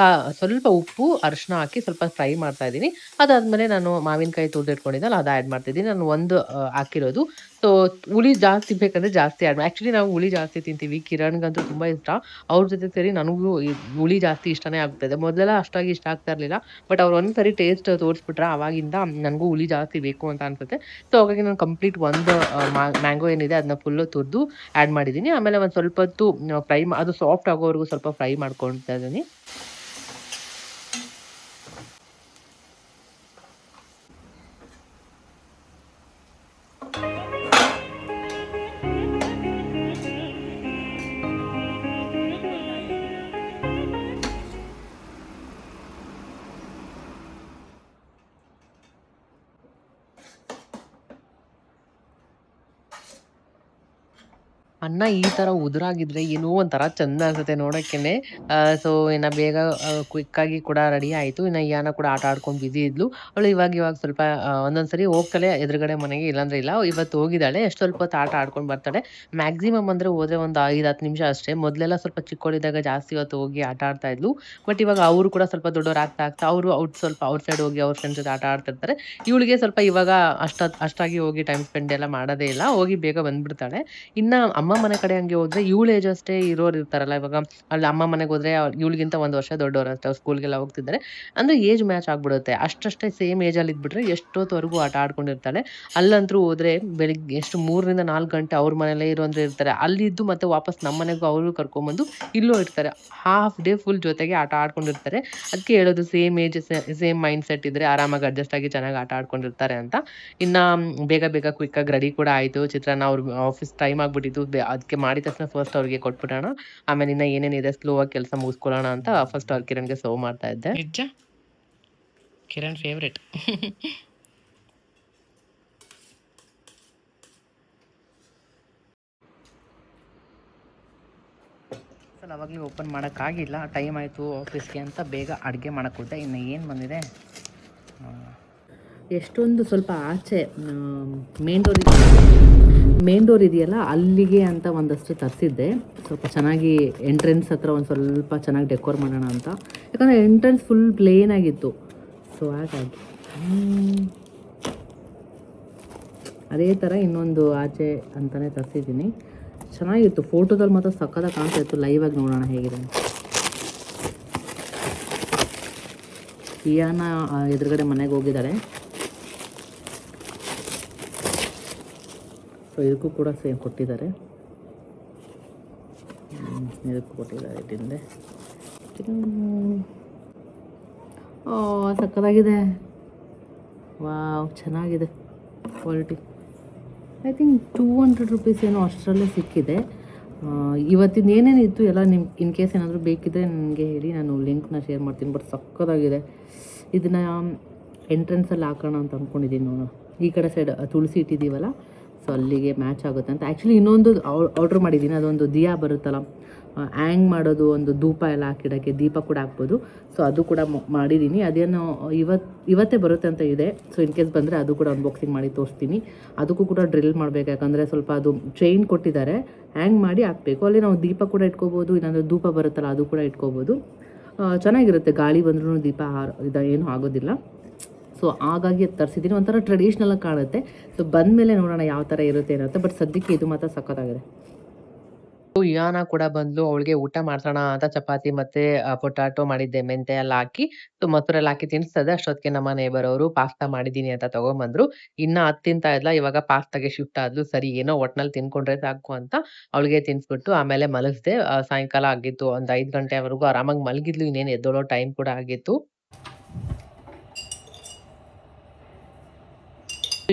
ಸ್ವಲ್ಪ ಉಪ್ಪು, ಅರಿಶಿನ ಹಾಕಿ ಸ್ವಲ್ಪ ಫ್ರೈ ಮಾಡ್ತಾ ಇದ್ದೀನಿ. ಅದಾದಮೇಲೆ ನಾನು ಮಾವಿನಕಾಯಿ ತುರಿದಿಟ್ಕೊಂಡಿದ್ದಲ್ಲ ಅದು ಆ್ಯಡ್ ಮಾಡ್ತಿದ್ದೀನಿ. ನಾನು ಒಂದು ಹಾಕಿರೋದು. ಸೊ ಹುಳಿ ಜಾಸ್ತಿ ಬೇಕಂದರೆ ಜಾಸ್ತಿ ಆ್ಯಡ್ ಮಾಡಿ. ಆ್ಯಕ್ಚುಲಿ ನಾವು ಹುಳಿ ಜಾಸ್ತಿ ತಿಂತೀವಿ. ಕಿರಣ್ಗಂತೂ ತುಂಬ ಇಷ್ಟ. ಅವ್ರ ಜೊತೆ ಸೇರಿ ನನಗೂ ಹುಳಿ ಜಾಸ್ತಿ ಇಷ್ಟನೇ ಆಗ್ತಾಯಿದೆ. ಮೊದಲೆಲ್ಲ ಅಷ್ಟಾಗಿ ಇಷ್ಟ ಆಗ್ತಾ ಇರಲಿಲ್ಲ. ಬಟ್ ಅವ್ರು ಒಂದು ಸರಿ ಟೇಸ್ಟ್ ತೋರಿಸ್ಬಿಟ್ರೆ ಆವಾಗಿಂದ ನನಗೂ ಹುಳಿ ಜಾಸ್ತಿ ಬೇಕು ಅಂತ ಅನ್ಸುತ್ತೆ. ಸೊ ಹಾಗಾಗಿ ನಾನು ಕಂಪ್ಲೀಟ್ ಒಂದು ಮ್ಯಾಂಗೋ ಏನಿದೆ ಅದನ್ನ ಫುಲ್ಲು ತುರಿದು ಆ್ಯಡ್ ಮಾಡಿದ್ದೀನಿ. ಆಮೇಲೆ ಒಂದು ಸ್ವಲ್ಪ ಹೊತ್ತು ಫ್ರೈ ಅದು ಸಾಫ್ಟ್ ಆಗೋವರೆಗೂ ಸ್ವಲ್ಪ ಫ್ರೈ ಮಾಡ್ಕೊಳ್ತಾ ಇದ್ದೀನಿ. ಅನ್ನ ಈ ಥರ ಉದುರಾಗಿದ್ರೆ ಏನೋ ಒಂಥರ ಚಂದ ಅನ್ಸುತ್ತೆ ನೋಡೋಕ್ಕೇನೆ. ಸೊ ಇನ್ನು ಬೇಗ ಕ್ವಿಕ್ಕಾಗಿ ಕೂಡ ರೆಡಿ ಆಯಿತು. ಇನ್ನು ಯಾನ ಕೂಡ ಆಟ ಆಡ್ಕೊಂಡು ಬಿಸಿ ಇದ್ಲು. ಅವಳು ಇವಾಗ ಸ್ವಲ್ಪ ಒಂದೊಂದು ಸರಿ ಹೋಗ್ತಾಳೆ ಎದುರುಗಡೆ ಮನೆಗೆ, ಇಲ್ಲಾಂದ್ರೆ ಇಲ್ಲ. ಇವತ್ತು ಹೋಗಿದ್ದಾಳೆ. ಎಷ್ಟು ಸ್ವಲ್ಪ ಹೊತ್ತು ಆಟ ಆಡ್ಕೊಂಡು ಬರ್ತಾಳೆ. ಮ್ಯಾಕ್ಸಿಮಮ್ ಅಂದರೆ ಹೋದರೆ ಒಂದು 5-10 ನಿಮಿಷ ಅಷ್ಟೇ. ಮೊದಲೆಲ್ಲ ಸ್ವಲ್ಪ ಚಿಕ್ಕವಳಿದ್ದಾಗ ಜಾಸ್ತಿ ಹೊತ್ತು ಹೋಗಿ ಆಟ ಆಡ್ತಾ ಇದ್ಲು. ಬಟ್ ಇವಾಗ ಅವರು ಕೂಡ ಸ್ವಲ್ಪ ದೊಡ್ಡವ್ರು ಆಗ್ತಾ ಅವರು ಸ್ವಲ್ಪ ಔಟ್ ಸೈಡ್ ಹೋಗಿ ಅವ್ರ ಫ್ರೆಂಡ್ಸ್ ಜೊತೆ ಆಟ ಆಡ್ತಿರ್ತಾರೆ. ಇವಳಿಗೆ ಸ್ವಲ್ಪ ಇವಾಗ ಅಷ್ಟಾಗಿ ಹೋಗಿ ಟೈಮ್ ಸ್ಪೆಂಡ್ ಎಲ್ಲ ಮಾಡೋದೇ ಇಲ್ಲ. ಹೋಗಿ ಬೇಗ ಬಂದ್ಬಿಡ್ತಾಳೆ. ಇನ್ನು ಅಮ್ಮ ಮನೆ ಕಡೆ ಹಂಗೆ ಹೋದ್ರೆ ಇವಳ ಏಜ್ ಅಷ್ಟೇ ಇರೋರು ಇರ್ತಾರಲ್ಲ, ಇವಾಗ ಅಲ್ಲಿ ಅಮ್ಮ ಮನೆಗೆ ಹೋದ್ರೆ ಇವಳಿಗಿಂತ 1 ವರ್ಷ ದೊಡ್ಡವರಷ್ಟೇ, ಅವ್ರು ಸ್ಕೂಲ್ಗೆಲ್ಲ ಹೋಗ್ತಿದ್ದಾರೆ. ಅಂದ್ರೆ ಏಜ್ ಮ್ಯಾಚ್ ಆಗ್ಬಿಡುತ್ತೆ. ಅಷ್ಟಷ್ಟೇ ಸೇಮ್ ಏಜಲ್ಲಿ ಇದ್ಬಿಟ್ರೆ ಎಷ್ಟೊತ್ತವರೆಗೂ ಆಟ ಆಡ್ಕೊಂಡಿರ್ತಾಳೆ. ಅಲ್ಲಂತೂ ಹೋದ್ರೆ ಬೆಳಿಗ್ಗೆ ಎಷ್ಟು 3 ರಿಂದ 4 ಗಂಟೆ ಅವ್ರ ಮನೇಲೇ ಇರೋಂದ್ರೆ ಇರ್ತಾರೆ. ಅಲ್ಲಿದ್ದು ಮತ್ತೆ ವಾಪಸ್ ನಮ್ಮ ಮನೆಗೂ ಅವರು ಕರ್ಕೊಂಡ್ಬಂದು ಇಲ್ಲೂ ಇರ್ತಾರೆ. ಹಾಫ್ ಡೇ ಫುಲ್ ಜೊತೆಗೆ ಆಟ ಆಡ್ಕೊಂಡಿರ್ತಾರೆ. ಅದಕ್ಕೆ ಹೇಳೋದು same age same mind set ಇದ್ರೆ ಆರಾಮಾಗಿ ಅಡ್ಜಸ್ಟ್ ಆಗಿ ಚೆನ್ನಾಗಿ ಆಟ ಆಡ್ಕೊಂಡಿರ್ತಾರೆ ಅಂತ. ಇನ್ನ ಬೇಗ ಬೇಗ ಕ್ವಿಕ್ಕಾಗಿ ರೆಡಿ ಕೂಡ ಆಯ್ತು. ಚಿತ್ರಾನ್ನ ಅವ್ರ ಆಫೀಸ್ ಟೈಮ್ ಆಗ್ಬಿಟ್ಟಿತ್ತು. ಅದಕ್ಕೆ ಮಾಡಿದ ತಕ್ಷಣ ಫಸ್ಟ್ ಅವ್ರಿಗೆ ಕೊಟ್ಬಿಡೋಣ. ಆಮೇಲೆ ಇನ್ನ ಏನೇನಿದೆ ಸ್ಲೋ ಆಗಿ ಕೆಲಸ ಮುಗಿಸ್ಕೊಳ್ಳೋಣ ಅಂತ ಫಸ್ಟ್ ಅವ್ರ ಕಿರಣ್‌ಗೆ ಸರ್ವ್ ಮಾಡ್ತಾ ಇದ್ದೆ. ನಿಜ ಕಿರಣ್ ಫೇವ್ರೇಟ್. ಸರ್ ಅವಾಗಲೇ ಓಪನ್ ಮಾಡೋಕ್ಕಾಗಿಲ್ಲ, ಟೈಮ್ ಆಯಿತು ಆಫೀಸ್ಗೆ ಅಂತ ಬೇಗ ಅಡುಗೆ ಮಾಡಕ್ಕೆ ಹೋದೆ. ಇನ್ನು ಏನು ಬಂದಿದೆ, ಎಷ್ಟೊಂದು ಸ್ವಲ್ಪ ಆಚೆ ಮೇನ್ ಡೋರ್ ಇದೆಯಲ್ಲ ಅಲ್ಲಿಗೆ ಅಂತ ಒಂದಷ್ಟು ತರಿಸಿದ್ದೆ. ಸ್ವಲ್ಪ ಚೆನ್ನಾಗಿ ಎಂಟ್ರೆನ್ಸ್ ಹತ್ರ ಒಂದು ಸ್ವಲ್ಪ ಚೆನ್ನಾಗಿ ಡೆಕೋರ್ ಮಾಡೋಣ ಅಂತ, ಯಾಕಂದರೆ ಎಂಟ್ರೆನ್ಸ್ ಫುಲ್ ಪ್ಲೇನ್ ಆಗಿತ್ತು. ಸೊ ಹಾಗಾಗಿ ಅದೇ ಥರ ಇನ್ನೊಂದು ಆಚೆ ಅಂತಲೇ ತರಿಸಿದ್ದೀನಿ. ಚೆನ್ನಾಗಿತ್ತು, ಫೋಟೋದಲ್ಲಿ ಮಾತ್ರ ಸಕ್ಕತ್ತಾಗಿ ಕಾಣ್ತಾ ಇತ್ತು. ಲೈವಾಗಿ ನೋಡೋಣ ಹೇಗಿದೆ. ಇಯಾನ ಎದುರುಗಡೆ ಮನೆಗೆ ಹೋಗಿದ್ದಾರೆ. ಸೊ ಇದಕ್ಕೂ ಕೂಡ ಸೇಮ್ ಕೊಟ್ಟಿದ್ದಾರೆ, ಇದಕ್ಕೂ ಕೊಟ್ಟಿದ್ದಾರೆ ತಿಂದೆ. ಸಕ್ಕತ್ತಾಗಿದೆ, ವಾವ್ ಚೆನ್ನಾಗಿದೆ ಕ್ವಾಲಿಟಿ. ಐ ಥಿಂಕ್ 200 ರುಪೀಸ್ ಏನೋ ಅಷ್ಟರಲ್ಲೇ ಸಿಕ್ಕಿದೆ. ಇವತ್ತಿನ ಏನೇನಿತ್ತು ಎಲ್ಲ ನಿಮ್ಗೆ ಇನ್ ಕೇಸ್ ಏನಾದರೂ ಬೇಕಿದ್ದರೆ ನನಗೆ ಹೇಳಿ, ನಾನು ಲಿಂಕ್ನ ಶೇರ್ ಮಾಡ್ತೀನಿ. ಬಟ್ ಸಕ್ಕತ್ತಾಗಿದೆ. ಇದನ್ನು ಎಂಟ್ರೆನ್ಸಲ್ಲಿ ಹಾಕೋಣ ಅಂತ ಅಂದ್ಕೊಂಡಿದ್ದೀನಿ. ನೋಡೋಣ, ಈ ಕಡೆ ಸೈಡ್ ತುಳಸಿ ಇಟ್ಟಿದ್ದೀವಲ್ಲ, ಸೊ ಅಲ್ಲಿಗೆ ಮ್ಯಾಚ್ ಆಗುತ್ತೆ ಅಂತ. ಆ್ಯಕ್ಚುಲಿ ಇನ್ನೊಂದು ಆರ್ಡ್ರ್ ಮಾಡಿದ್ದೀನಿ, ಅದೊಂದು ದಿಯಾ ಬರುತ್ತಲ್ಲ, ಹ್ಯಾಂಗ್ ಮಾಡೋದು, ಒಂದು ಧೂಪ ಎಲ್ಲ ಹಾಕಿಡೋಕ್ಕೆ, ದೀಪ ಕೂಡ ಹಾಕ್ಬೋದು. ಸೊ ಅದು ಕೂಡ ಮಾಡಿದ್ದೀನಿ. ಅದೇನು ಇವತ್ತೇ ಬರುತ್ತೆ ಅಂತ ಇದೆ. ಸೊ ಇನ್ ಕೇಸ್ ಬಂದರೆ ಅದು ಕೂಡ ಅನ್ಬಾಕ್ಸಿಂಗ್ ಮಾಡಿ ತೋರಿಸ್ತೀನಿ. ಅದಕ್ಕೂ ಕೂಡ ಡ್ರಿಲ್ ಮಾಡಬೇಕು, ಯಾಕಂದರೆ ಸ್ವಲ್ಪ ಅದು ಚೈನ್ ಕೊಟ್ಟಿದ್ದಾರೆ, ಹ್ಯಾಂಗ್ ಮಾಡಿ ಹಾಕಬೇಕು. ಅಲ್ಲಿ ನಾವು ದೀಪ ಕೂಡ ಇಟ್ಕೋಬೋದು, ಇಲ್ಲಾಂದರೆ ಧೂಪ ಬರುತ್ತಲ್ಲ ಅದು ಕೂಡ ಇಟ್ಕೋಬೋದು. ಚೆನ್ನಾಗಿರುತ್ತೆ, ಗಾಳಿ ಬಂದ್ರೂ ದೀಪ ಏನೂ ಆಗೋದಿಲ್ಲ. ಸೊ ಹಾಗಾಗಿ ತರಿಸಿದ್ದೀನಿ. ಒಂಥರ ಟ್ರೆಡಿಷ್ನಲಾಗಿ ಕಾಣುತ್ತೆ. ಸೊ ಬಂದಮೇಲೆ ನೋಡೋಣ ಯಾವ ಥರ ಇರುತ್ತೆ ಏನಂತ. ಬಟ್ ಸದ್ಯಕ್ಕೆ ಇದು ಮಾತ್ರ ಸಕ್ಕತ್ತಾಗಿದೆ. ಇಯಾನ ಕೂಡ ಬಂದ್ಲು, ಅವಳಿಗೆ ಊಟ ಮಾಡ್ಸೋಣ ಅಂತ ಚಪಾತಿ ಮತ್ತೆ ಪೊಟ್ಯಾಟೊ ಮಾಡಿದ್ದೆ, ಮೆಂತೆ ಎಲ್ಲ ಹಾಕಿ, ಮೊಸರೆಲ್ಲ ಹಾಕಿ ತಿನ್ನಿಸ್ತದೆ. ಅಷ್ಟೊತ್ತಿಗೆ ನಮ್ಮ ನೇಬರ್ ಅವರು ಪಾಸ್ತಾ ಮಾಡಿದ್ದೀನಿ ಅಂತ ತಗೊಂಬಂದ್ರು. ಇನ್ನ ಅದ್ ತಿಂತಾ ಇದ್ಲ, ಇವಾಗ ಪಾಸ್ತಾಗೆ ಶಿಫ್ಟ್ ಆದ್ಲು. ಸರಿ ಏನೋ ಒಟ್ನಲ್ಲಿ ತಿನ್ಕೊಂಡ್ರೆ ಸಾಕು ಅಂತ ಅವಳಿಗೆ ತಿನ್ಸ್ಬಿಟ್ಟು ಆಮೇಲೆ ಮಲಗಿಸ್ದೆ. ಸಾಯಂಕಾಲ ಆಗಿತ್ತು, ಒಂದು 5 ಗಂಟೆವರೆಗೂ ಆರಾಮಾಗಿ ಮಲಗಿದ್ಲು. ಇನ್ನೇನು ಎದ್ದೋಳೋ ಟೈಮ್ ಕೂಡ ಆಗಿತ್ತು.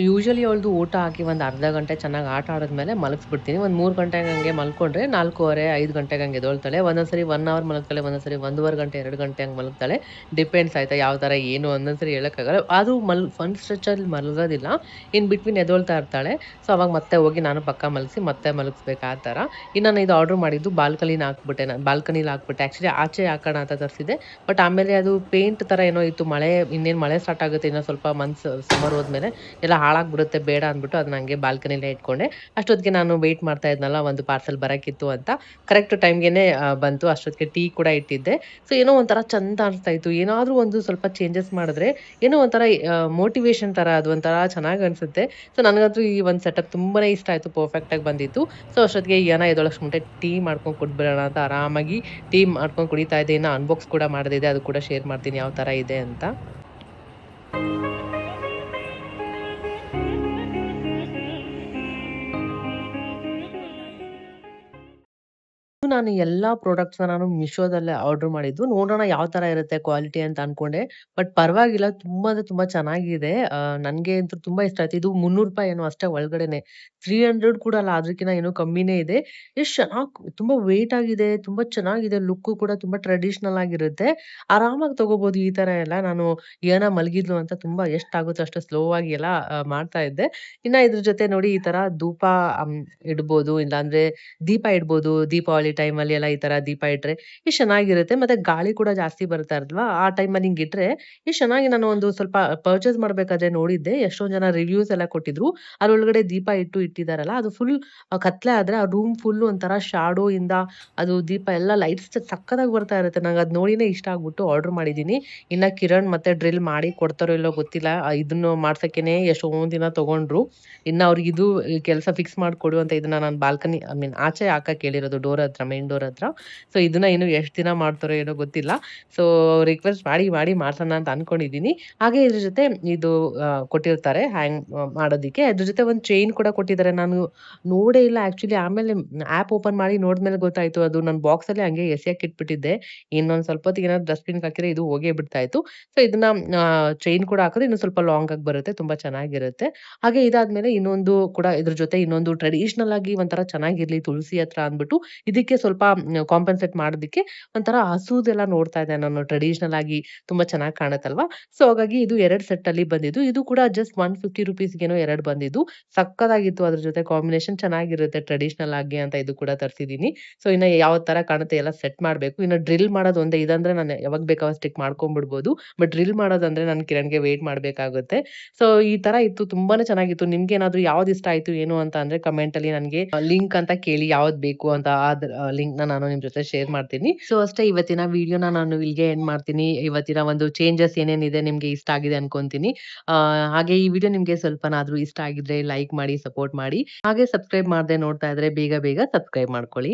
ಯೂಶುವಲಿ ಅವಳದು ಊಟ ಹಾಕಿ ಒಂದು ಅರ್ಧ ಗಂಟೆ ಚೆನ್ನಾಗಿ ಆಟ ಆಡಿದ್ಮೇಲೆ ಮಲಗಿಸ್ಬಿಡ್ತೀನಿ. ಒಂದು 3 ಗಂಟೆಗೆ ಹಂಗೆ ಮಲ್ಕೊಂಡ್ರೆ 4:30, 5 ಗಂಟೆಗೆ ಹಂಗೆ ಎದ್ದೇಳ್ತಾಳೆ. ಒಂದೊಂದ್ಸರಿ 1 ಅವರ್ ಮಲಗ್ತಾಳೆ, ಒಂದೊಂದ್ಸರಿ 1.5 ಗಂಟೆ, 2 ಗಂಟೆ ಹಂಗೆ ಮಲಗ್ತಾಳೆ. ಡಿಪೆಂಡ್ಸ್ ಆಯ್ತಾ ಯಾವ ಥರ ಏನು ಒಂದೊಂದ್ಸರಿ ಹೇಳೋಕ್ಕಾಗಲ್ಲ. ಅದು ಫನ್ ಸ್ಟ್ರೆಚಲ್ಲಿ ಮಲಗೋದಿಲ್ಲ, ಇನ್ ಬಿಟ್ವೀನ್ ಎದ್ದೇಳ್ತಾ ಇರ್ತಾಳೆ. ಸೊ ಅವಾಗ ಮತ್ತೆ ಹೋಗಿ ನಾನು ಪಕ್ಕ ಮಲಗಿಸಿ ಮತ್ತೆ ಮಲಗಿಸ್ಬೇಕು ಆ ಥರ. ಇನ್ನು ನಾನು ಇದು ಆರ್ಡ್ರ್ ಮಾಡಿದ್ದು ಬಾಲ್ಕನಿಲಿ ಹಾಕ್ಬಿಟ್ಟೆ. ಆ್ಯಕ್ಚುಲಿ ಆಚೆ ಹಾಕೋಣ ಅಂತ ತರಿಸಿದೆ. ಬಟ್ ಆಮೇಲೆ ಅದು ಪೇಂಟ್ ಥರ ಏನೋ ಇತ್ತು. ಇನ್ನೇನು ಮಳೆ ಸ್ಟಾರ್ಟ್ ಆಗುತ್ತೆ, ಇನ್ನೂ ಸ್ವಲ್ಪ ಮಂತ್ಸ್ ಸಮ್ಮರ್ ಹೋದ್ಮೇಲೆ ಎಲ್ಲ ಹಾಳಾಗ್ಬಿಡುತ್ತೆ, ಬೇಡ ಅಂದ್ಬಿಟ್ಟು ಅದನ್ನ ಹಂಗೆ ಬಾಲ್ಕನಿಲೇ ಇಟ್ಕೊಂಡೆ. ಅಷ್ಟೊತ್ತಿಗೆ ನಾನು ವೆಯ್ಟ್ ಮಾಡ್ತಾ ಇದ್ನಲ್ಲ, ಒಂದು ಪಾರ್ಸೆಲ್ ಬರಕ್ಕಿತ್ತು ಅಂತ. ಕರೆಕ್ಟ್ ಟೈಮ್ಗೆನೆ ಬಂತು. ಅಷ್ಟೊತ್ತಿಗೆ ಟೀ ಕೂಡ ಇಟ್ಟಿದ್ದೆ. ಸೊ ಏನೋ ಒಂಥರ ಚಂದ ಅನಿಸ್ತಾ ಇತ್ತು. ಏನಾದರೂ ಒಂದು ಸ್ವಲ್ಪ ಚೇಂಜಸ್ ಮಾಡಿದ್ರೆ ಏನೋ ಒಂಥರ ಮೋಟಿವೇಶನ್ ಥರ, ಅದು ಒಂಥರ ಚೆನ್ನಾಗಿ ಅನಿಸುತ್ತೆ. ಸೊ ನನಗಂತೂ ಈ ಒಂದು ಸೆಟಪ್ ತುಂಬಾನೇ ಇಷ್ಟ ಆಯಿತು, ಪರ್ಫೆಕ್ಟಾಗಿ ಬಂದಿತ್ತು. ಸೊ ಅಷ್ಟೊತ್ತಿಗೆ ಏನೋ ಎದ್ದೊಳಕ್ಕೆ ಮುಂಟೆ ಟೀ ಮಾಡ್ಕೊಂಡು ಕುಡ್ಬಿಡೋಣ ಅಂತ ಆರಾಮಾಗಿ ಟೀ ಮಾಡ್ಕೊಂಡು ಕುಡಿತಾ ಇದ್ದೆ. ಇನ್ನು ಅನ್ಬಾಕ್ಸ್ ಕೂಡ ಮಾಡಿದೆ, ಅದು ಕೂಡ ಶೇರ್ ಮಾಡ್ತೀನಿ ಯಾವ ಥರ ಇದೆ ಅಂತ. ನಾನು ಎಲ್ಲಾ ಪ್ರಾಡಕ್ಟ್ಸ್‌ನ ನಾನು ಮೀಶೋದಲ್ಲೇ ಆರ್ಡರ್ ಮಾಡಿದ್ದು. ನೋಡೋಣ ಯಾವ ತರ ಇರುತ್ತೆ ಕ್ವಾಲಿಟಿ ಅಂತ ಅನ್ಕೊಂಡೆ. ಬಟ್ ಪರವಾಗಿಲ್ಲ, ತುಂಬಾ ಅಂದ್ರೆ ತುಂಬಾ ಚೆನ್ನಾಗಿದೆ. ನನ್ಗೆ ಅಂತೂ ತುಂಬಾ ಇಷ್ಟ ಆಯ್ತು. ಇದು ₹300 ಏನೋ ಅಷ್ಟೇ ಒಳಗಡೆನೆ. 300 ಕೂಡ ಅಲ್ಲ, ಅದಕ್ಕಿಂತ ಏನೋ ಕಮ್ಮಿನೇ ಇದೆ. ಎಷ್ಟ್ ತುಂಬಾ ವೆಯ್ಟ್ ಆಗಿದೆ, ತುಂಬಾ ಚೆನ್ನಾಗಿದೆ. ಲುಕ್ಕು ಕೂಡ ತುಂಬಾ ಟ್ರೆಡಿಷನಲ್ ಆಗಿರುತ್ತೆ. ಆರಾಮಾಗಿ ತಗೋಬಹುದು ಈ ತರ ಎಲ್ಲ. ನಾನು ಏನ ಮಲಗಿದ್ಲು ಅಂತ ತುಂಬಾ ಎಷ್ಟಾಗುತ್ತೋ ಅಷ್ಟು ಸ್ಲೋ ಆಗಿ ಎಲ್ಲ ಮಾಡ್ತಾ ಇದ್ದೆ. ಇನ್ನ ಇದ್ರ ಜೊತೆ ನೋಡಿ ಈ ತರ ಧೂಪ ಇಡ್ಬೋದು, ಇಲ್ಲಾಂದ್ರೆ ದೀಪ ಇಡ್ಬೋದು. ದೀಪಾವಳಿ ಟೈಮ್ ಟೈಮಲ್ಲಿ ಎಲ್ಲ ಈ ತರ ದೀಪ ಇಟ್ರೆ ಎಷ್ಟ್ ಚೆನ್ನಾಗಿರುತ್ತೆ. ಮತ್ತೆ ಗಾಳಿ ಕೂಡ ಜಾಸ್ತಿ ಬರ್ತಾ ಇರಲ್ವಾ? ಆ ಟೈಮಲ್ಲಿ ಹಿಂಗಿಟ್ರೆ ಎಷ್ಟ್ ಚೆನ್ನಾಗಿ ನಾನು ಒಂದು ಸ್ವಲ್ಪ ಪರ್ಚೇಸ್ ಮಾಡ್ಬೇಕಾದ್ರೆ ನೋಡಿದ್ದೆ. ಎಷ್ಟೊಂದ್ ಜನ ರಿವ್ಯೂಸ್ ಎಲ್ಲ ಕೊಟ್ಟಿದ್ರು. ಅದ್ರೊಳಗಡೆ ದೀಪ ಇಟ್ಟಿದಾರಲ್ಲ, ಅದು ಫುಲ್ ಕತ್ಲೆ ಆದ್ರೆ ಆ ರೂಮ್ ಫುಲ್ ಒಂಥರ ಶಾಡೋ ಇಂದ ಅದು ದೀಪ ಎಲ್ಲ ಲೈಟ್ಸ್ ಸಕ್ಕತ್ತಾಗಿ ಬರ್ತಾ ಇರುತ್ತೆ. ನಂಗ್ ಅದ್ ನೋಡಿನೇ ಇಷ್ಟ ಆಗ್ಬಿಟ್ಟು ಆರ್ಡರ್ ಮಾಡಿದೀನಿ. ಇನ್ನ ಕಿರಣ್ ಮತ್ತೆ ಡ್ರಿಲ್ ಮಾಡಿ ಕೊಡ್ತಾರೋ ಇಲ್ಲೋ ಗೊತ್ತಿಲ್ಲ. ಇದನ್ನು ಮಾಡ್ಸಕ್ಕೇನೆ ಎಷ್ಟೊಂದ್ ದಿನ ತಗೊಂಡ್ರು. ಇನ್ನ ಅವ್ರಿಗೆ ಇದು ಕೆಲಸ ಫಿಕ್ಸ್ ಮಾಡ್ಕೊಡು ಅಂತ ಇದನ್ನ ನಾನು ಬಾಲ್ಕನಿ ಐ ಮೀನ್ ಆಚೆ ಹಾಕಕ್ ಹೇಳಿರೋದು ಡೋರ್ ಹತ್ರ, ಮೇನ್ ಡೋರ್ ಹತ್ರ. ಸೊ ಇದನ್ನ ಇನ್ನು ಎಷ್ಟ್ ದಿನ ಮಾಡ್ತಾರೋ ಏನೋ ಗೊತ್ತಿಲ್ಲ. ಸೊ ರಿಕ್ವೆಸ್ಟ್ ಮಾಡಿ ಮಾಡ್ಸೋಣ ಅಂತ ಅನ್ಕೊಂಡಿದೀನಿ. ಹಾಗೆ ಇದ್ರ ಜೊತೆ ಇದು ಕೊಟ್ಟಿರ್ತಾರೆ ಹ್ಯಾಂಗ್ ಮಾಡೋದಿಕ್ಕೆ. ಅದ್ರ ಜೊತೆ ಒಂದ್ ಚೈನ್ ಕೂಡ ಕೊಟ್ಟಿದ್ದಾರೆ. ನಾನು ನೋಡೇ ಇಲ್ಲ ಆಕ್ಚುಲಿ. ಆಮೇಲೆ ಆಪ್ ಓಪನ್ ಮಾಡಿ ನೋಡಿದ್ಮೇಲೆ ಗೊತ್ತಾಯ್ತು. ಅದು ನನ್ ಬಾಕ್ಸ್ ಅಲ್ಲಿ ಹಂಗೆ ಎಸೆಯಕ್ ಇಟ್ಬಿಟ್ಟಿದ್ದೆ. ಇನ್ನೊಂದ್ ಸ್ವಲ್ಪ ಹೊತ್ತಿಗೆ ಏನಾದ್ರು ಡಸ್ಟ್‌ಬಿನ್‌ಗೆ ಹಾಕಿದ್ರೆ ಇದು ಹೋಗೇ ಬಿಡ್ತಾ ಇತ್ತು. ಸೊ ಇದನ್ನ ಚೈನ್ ಕೂಡ ಹಾಕಿದ್ರೆ ಇನ್ನೂ ಸ್ವಲ್ಪ ಲಾಂಗ್ ಆಗಿ ಬರುತ್ತೆ. ತುಂಬಾ ಚೆನ್ನಾಗಿರುತ್ತೆ. ಹಾಗೆ ಇದಾದ್ಮೇಲೆ ಇನ್ನೊಂದು ಕೂಡ ಇದ್ರ ಜೊತೆ ಇನ್ನೊಂದು ಟ್ರೆಡಿಷನಲ್ ಆಗಿ ಒಂಥರ ಚೆನ್ನಾಗಿರ್ಲಿ ತುಳಸಿ ಹತ್ರ ಅಂದ್ಬಿಟ್ಟು ಇದಕ್ಕೆ ಸ್ವಲ್ಪ ಕಾಂಪೆನ್ಸೇಟ್ ಮಾಡೋದಿಕ್ಕೆ ಒಂಥರ ಹಸುದೆಲ್ಲ ನೋಡ್ತಾ ಇದ್ದೆ ನಾನು. ಟ್ರೆಡಿಷನಲ್ ಆಗಿ ತುಂಬಾ ಚೆನ್ನಾಗಿ ಕಾಣುತ್ತಲ್ವಾ? ಸೊ ಹಾಗಾಗಿ ಇದು 2 ಸೆಟ್ ಅಲ್ಲಿ ಬಂದಿದ್ದು. ಇದು ಕೂಡ ಜಸ್ಟ್ 150 ರೂಪೀಸ್‌ಗೇನೋ 2 ಬಂದಿದ್ದು. ಸಕ್ಕತ್ತಾಗಿತ್ತು. ಅದ್ರ ಜೊತೆ ಕಾಂಬಿನೇಷನ್ ಚೆನ್ನಾಗಿರುತ್ತೆ ಟ್ರೆಡಿಷನಲ್ ಆಗಿ ಅಂತ ಇದು ಕೂಡ ತರ್ಸಿದೀನಿ. ಸೊ ಇನ್ನ ಯಾವ ತರ ಕಾಣುತ್ತೆ ಎಲ್ಲ ಸೆಟ್ ಮಾಡ್ಬೇಕು. ಇನ್ನು ಡ್ರಿಲ್ ಮಾಡೋದು ಒಂದೇ. ಇದಂದ್ರೆ ನಾನು ಯಾವಾಗ ಬೇಕು ಅವಾಗ ಸ್ಟಿಕ್ ಮಾಡ್ಕೊಂಡ್ಬಿಡ್ಬೋದು. ಬಟ್ ಡ್ರಿಲ್ ಮಾಡೋದಂದ್ರೆ ನಾನು ಕಿರಣ್‌ಗೆ ವೇಟ್ ಮಾಡ್ಬೇಕಾಗುತ್ತೆ. ಸೊ ಈ ತರ ಇತ್ತು. ತುಂಬಾನೇ ಚೆನ್ನಾಗಿತ್ತು. ನಿಮ್ಗೇನಾದ್ರೂ ಯಾವ್ದು ಇಷ್ಟ ಆಯ್ತು ಏನು ಅಂತ ಅಂದ್ರೆ ಕಮೆಂಟ್ ಅಲ್ಲಿ ನನ್ಗೆ ಲಿಂಕ್ ಅಂತ ಕೇಳಿ ಯಾವ್ದ್ ಬೇಕು ಅಂತ ಅದ್ರ ಲಿಂಕ್‌ನ ನಾನು ನಿಮ್ ಜೊತೆ ಶೇರ್ ಮಾಡ್ತೀನಿ. ಸೊ ಅಷ್ಟೇ ಇವತ್ತಿನ ವಿಡಿಯೋನ ನಾನು ಇಲ್ಲಿಗೆ ಎಂಡ್ ಮಾಡ್ತೀನಿ. ಇವತ್ತಿನ ಒಂದು ಚೇಂಜಸ್ ಏನೇನಿದೆ ನಿಮ್ಗೆ ಇಷ್ಟ ಆಗಿದೆ ಅನ್ಕೊಂತೀನಿ. ಹಾಗೆ ಈ ವಿಡಿಯೋ ನಿಮ್ಗೆ ಸ್ವಲ್ಪನಾದ್ರೂ ಇಷ್ಟ ಆಗಿದ್ರೆ ಲೈಕ್ ಮಾಡಿ, ಸಪೋರ್ಟ್ ಮಾಡಿ. ಹಾಗೆ ಸಬ್ಸ್ಕ್ರೈಬ್ ಮಾಡದೆ ನೋಡ್ತಾ ಇದ್ರೆ ಬೇಗ ಸಬ್ಸ್ಕ್ರೈಬ್ ಮಾಡ್ಕೊಳ್ಳಿ.